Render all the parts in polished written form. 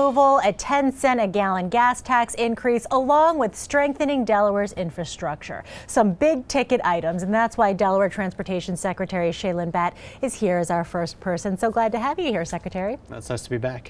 removal, a 10-cent a gallon gas tax increase, along with strengthening Delaware's infrastructure. Some big ticket items, and that's why Delaware Transportation Secretary Shailen Bhatt is here as our first person. So glad to have you here, Secretary. It's nice to be back.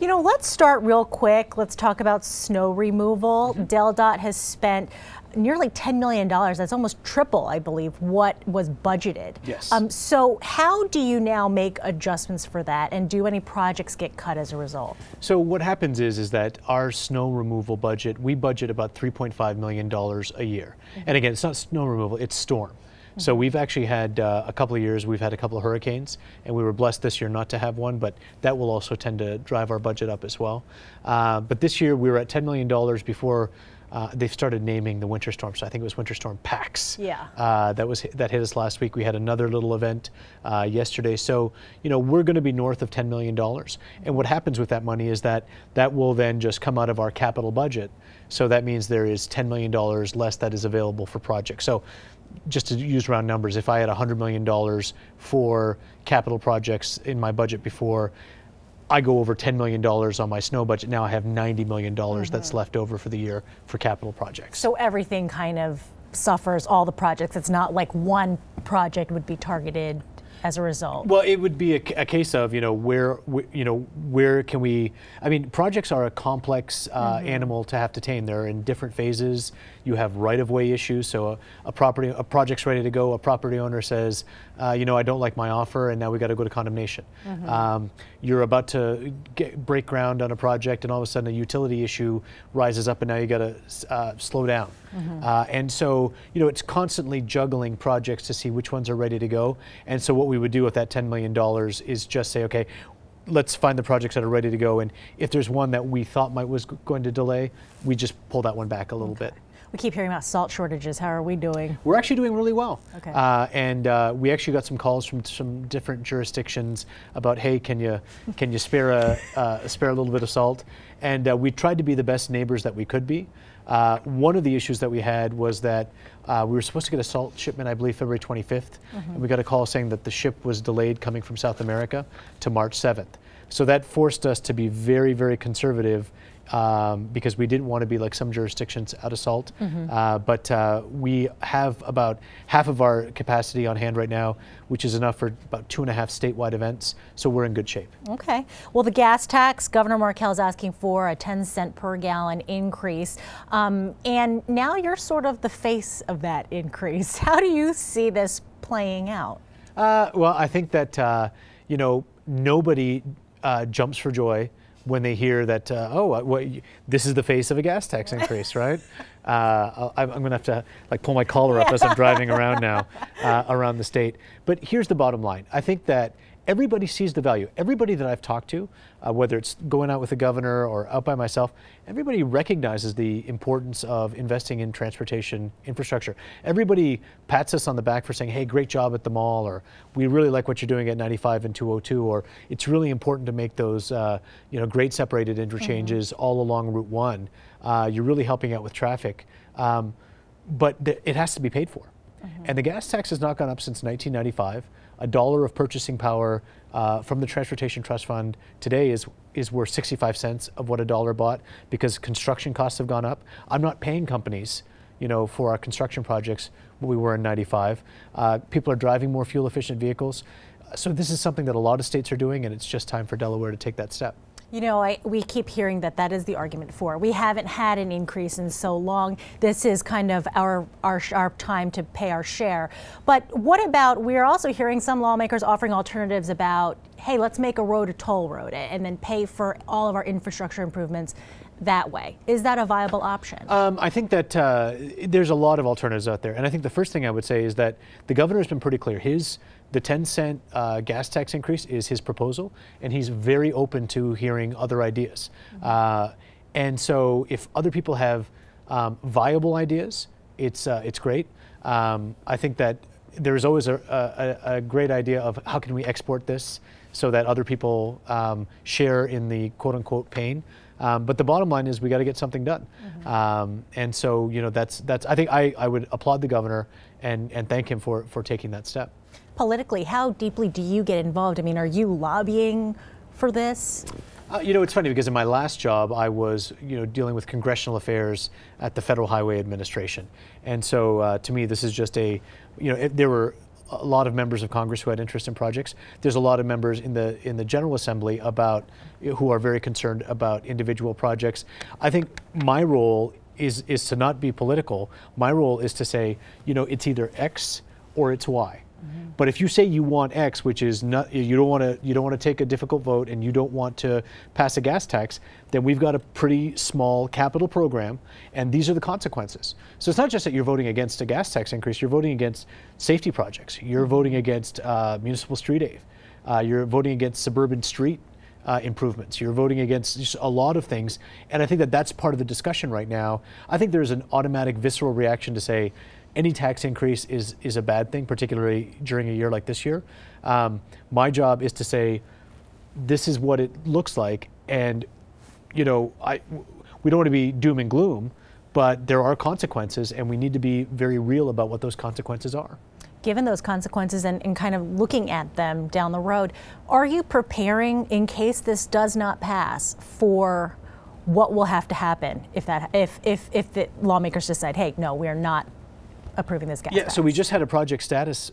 You know, let's start real quick. Let's talk about snow removal. DelDOT has spent nearly $10 million. That's almost triple, I believe, what was budgeted. Yes. So how do you now make adjustments for that, and do any projects get cut as a result? So what happens is that our snow removal budget, we budget about $3.5 million a year. And again, it's not snow removal, it's storm. So we've actually had a couple of years, we've had a couple of hurricanes, and we were blessed this year not to have one, but that will also tend to drive our budget up as well. But this year we were at $10 million before they've started naming the winter storm. So I think it was Winter Storm Pax. Yeah. That hit us last week. We had another little event yesterday. So, you know, we're going to be north of $10 million. And what happens with that money is that will then just come out of our capital budget. So that means there is $10 million less that is available for projects. So just to use round numbers, if I had $100 million for capital projects in my budget before, I go over $10 million on my snow budget. Now I have $90 million that's left over for the year for capital projects. So everything kind of suffers, all the projects. It's not like one project would be targeted as a result. Well, it would be a case of, where can we, I mean, projects are a complex animal to have to tame. They're in different phases. You have right-of-way issues. So a project's ready to go. A property owner says, I don't like my offer, and now we got to go to condemnation. You're about to break ground on a project, and all of a sudden a utility issue rises up, and now you got to slow down. And so, it's constantly juggling projects to see which ones are ready to go. And so what we would do with that $10 million is just say, okay, let's find the projects that are ready to go. And if there's one that we thought was going to delay, we just pull that one back a little bit. We keep hearing about salt shortages. How are we doing? We're actually doing really well. Okay. And we actually got some calls from some different jurisdictions about, hey, can you spare a little bit of salt? And we tried to be the best neighbors that we could be. One of the issues that we had was that we were supposed to get a salt shipment, I believe, February 25th. And we got a call saying that the ship was delayed coming from South America to March 7th. So that forced us to be very, very conservative because we didn't want to be like some jurisdictions out of salt. But we have about half of our capacity on hand right now, which is enough for about 2.5 statewide events. So we're in good shape. Okay. Well, the gas tax, Governor Markell is asking for a 10-cent per gallon increase. And now you're sort of the face of that increase. How do you see this playing out? Well, I think that, nobody jumps for joy when they hear that, this is the face of a gas tax increase, right? I'm going to have to pull my collar up as I'm driving around now around the state. But here's the bottom line. I think that everybody sees the value. Everybody that I've talked to, whether it's going out with the governor or out by myself, everybody recognizes the importance of investing in transportation infrastructure. Everybody pats us on the back for saying, hey, great job at the mall, or we really like what you're doing at 95 and 202, or it's really important to make those great separated interchanges all along Route 1. You're really helping out with traffic. But it has to be paid for. And the gas tax has not gone up since 1995. $1 of purchasing power from the Transportation Trust Fund today is worth 65 cents of what $1 bought because construction costs have gone up. I'm not paying companies, for our construction projects what we were in 95. People are driving more fuel efficient vehicles. So this is something that a lot of states are doing, and it's just time for Delaware to take that step. We keep hearing that is the argument for. We haven't had an increase in so long. This is kind of our time to pay our share. But what about, we're also hearing some lawmakers offering alternatives about, hey, let's make a road a toll road and then pay for all of our infrastructure improvements that way. Is that a viable option? I think that there's a lot of alternatives out there. And I think the first thing I would say is that the governor has been pretty clear. The 10-cent gas tax increase is his proposal, and he's very open to hearing other ideas. And so if other people have viable ideas, it's great. I think that there's always a great idea of how can we export this so that other people share in the quote-unquote pain. But the bottom line is we got to get something done. And so, that's I think I would applaud the governor and thank him for taking that step. Politically, how deeply do you get involved? I mean, are you lobbying for this? You know, it's funny because in my last job, I was, dealing with congressional affairs at the Federal Highway Administration. And so to me, this is just there were a lot of members of Congress who had interest in projects. There's a lot of members in the General Assembly who are very concerned about individual projects. I think my role is to not be political. My role is to say, it's either X or it's Y. Mm-hmm. But if you say you want X, which is not, you don't want to take a difficult vote and you don't want to pass a gas tax, then we've got a pretty small capital program, and these are the consequences. So it's not just that you're voting against a gas tax increase, you're voting against safety projects, you're voting against municipal street aid, you're voting against suburban street improvements, you're voting against just a lot of things, and I think that that's part of the discussion right now. I think there's an automatic visceral reaction to say, any tax increase is a bad thing, particularly during a year like this year. My job is to say, this is what it looks like, and we don't want to be doom and gloom, but there are consequences, and we need to be very real about what those consequences are. Given those consequences and kind of looking at them down the road, are you preparing in case this does not pass for what will have to happen if the lawmakers decide, hey, no, we're not approving this gas tax? So we just had a project status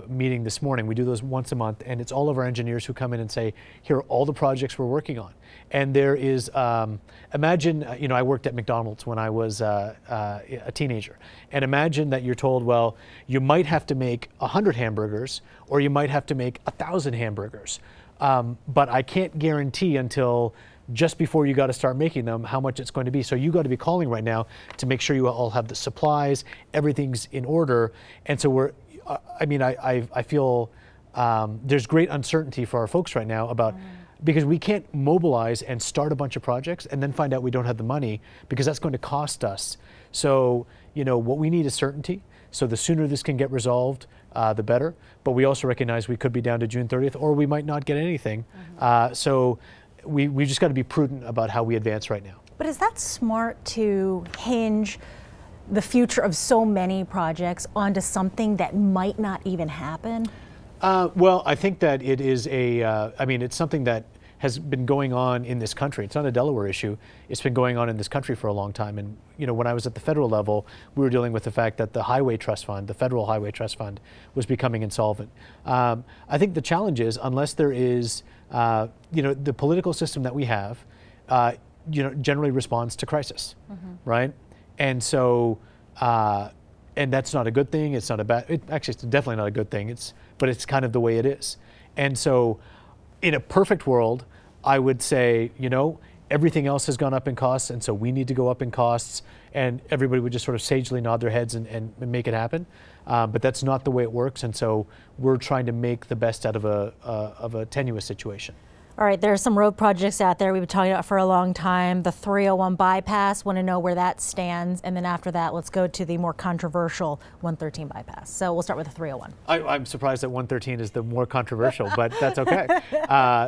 meeting this morning. We do those once a month, and it's all of our engineers who come in and say, here are all the projects we're working on. And there is, imagine, I worked at McDonald's when I was a teenager. And imagine that you're told, well, you might have to make 100 hamburgers, or you might have to make 1,000 hamburgers. But I can't guarantee until just before you got to start making them how much it's going to be. So you got to be calling right now to make sure you all have the supplies, everything's in order. And so I feel there's great uncertainty for our folks right now about, because we can't mobilize and start a bunch of projects and then find out we don't have the money, because that's going to cost us. So, what we need is certainty. So the sooner this can get resolved, the better. But we also recognize we could be down to June 30th, or we might not get anything. So we just got to be prudent about how we advance right now. But is that smart to hinge the future of so many projects onto something that might not even happen? Well, I think that it is it's something that has been going on in this country. It's not a Delaware issue. It's been going on in this country for a long time. And, when I was at the federal level, we were dealing with the fact that the Highway Trust Fund, the Federal Highway Trust Fund, was becoming insolvent. I think the challenge is, unless there is, the political system that we have, generally responds to crisis, right? And so, and that's not a good thing. It's not a bad, actually, it's definitely not a good thing. But it's kind of the way it is. And so, in a perfect world, I would say, everything else has gone up in costs, and so we need to go up in costs, and everybody would just sort of sagely nod their heads and make it happen. But that's not the way it works, and so we're trying to make the best out of a tenuous situation. All right, there are some road projects out there we've been talking about for a long time. The 301 bypass, want to know where that stands, and then after that, let's go to the more controversial 113 bypass. So we'll start with the 301. I'm surprised that 113 is the more controversial, but that's okay.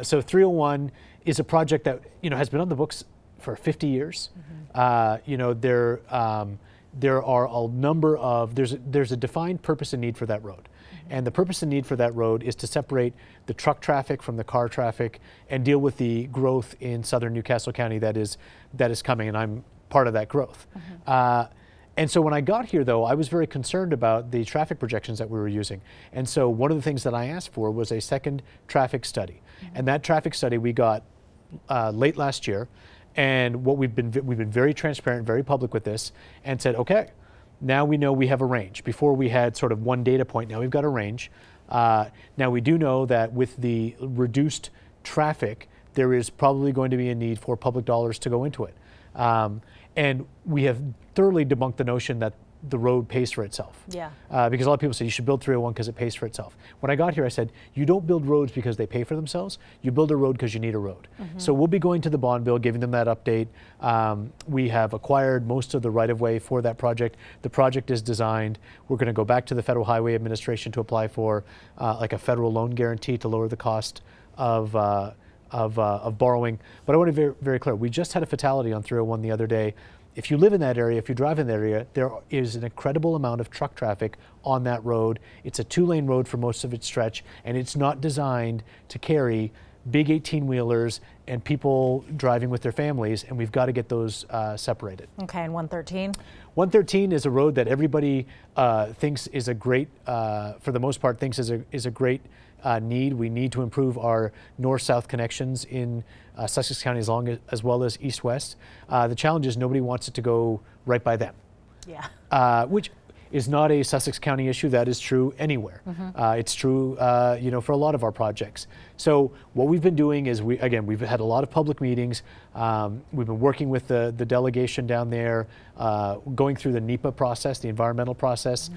So 301 is a project that has been on the books for 50 years. There are a number of there's a defined purpose and need for that road. And the purpose and need for that road is to separate the truck traffic from the car traffic and deal with the growth in southern Newcastle County that is coming, and I'm part of that growth. And so when I got here, though, I was very concerned about the traffic projections that we were using. And so one of the things that I asked for was a second traffic study. And that traffic study we got late last year. And what we've been very transparent, very public with this, and said, okay, now we know we have a range. Before we had sort of one data point, now we've got a range. Now we do know that with the reduced traffic, there is probably going to be a need for public dollars to go into it. And we have thoroughly debunked the notion that the road pays for itself. Yeah. Because a lot of people say you should build 301 because it pays for itself. When I got here, I said, you don't build roads because they pay for themselves. You build a road because you need a road. So we'll be going to the bond bill, giving them that update. We have acquired most of the right-of-way for that project. The project is designed. We're going to go back to the Federal Highway Administration to apply for like a federal loan guarantee to lower the cost of borrowing. But I want to be very, very clear. We just had a fatality on 301 the other day. If you live in that area, if you drive in that area, there is an incredible amount of truck traffic on that road. It's a two-lane road for most of its stretch, and it's not designed to carry big 18-wheelers and people driving with their families, and we've got to get those separated. Okay, and 113? 113 is a road that everybody thinks is a great, for the most part, thinks is a great need. We need to improve our north-south connections in Sussex County as well as east-west. The challenge is nobody wants it to go right by them. Yeah. Which is not a Sussex County issue. That is true anywhere. It's true, for a lot of our projects. So what we've been doing is we've had a lot of public meetings. We've been working with the delegation down there, going through the NEPA process, the environmental process.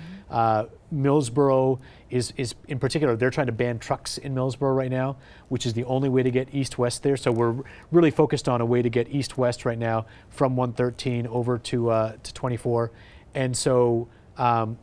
Millsboro is in particular, they're trying to ban trucks in Millsboro right now, which is the only way to get east-west there. So we're really focused on a way to get east-west right now from 113 over to 24. And so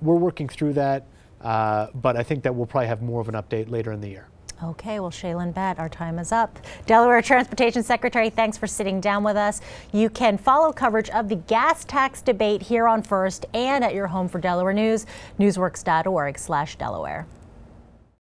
we're working through that, but I think that we'll probably have more of an update later in the year. Okay, well, Shailen Bhatt, our time is up. Delaware Transportation Secretary, thanks for sitting down with us. You can follow coverage of the gas tax debate here on First and at your home for Delaware News, newsworks.org/Delaware.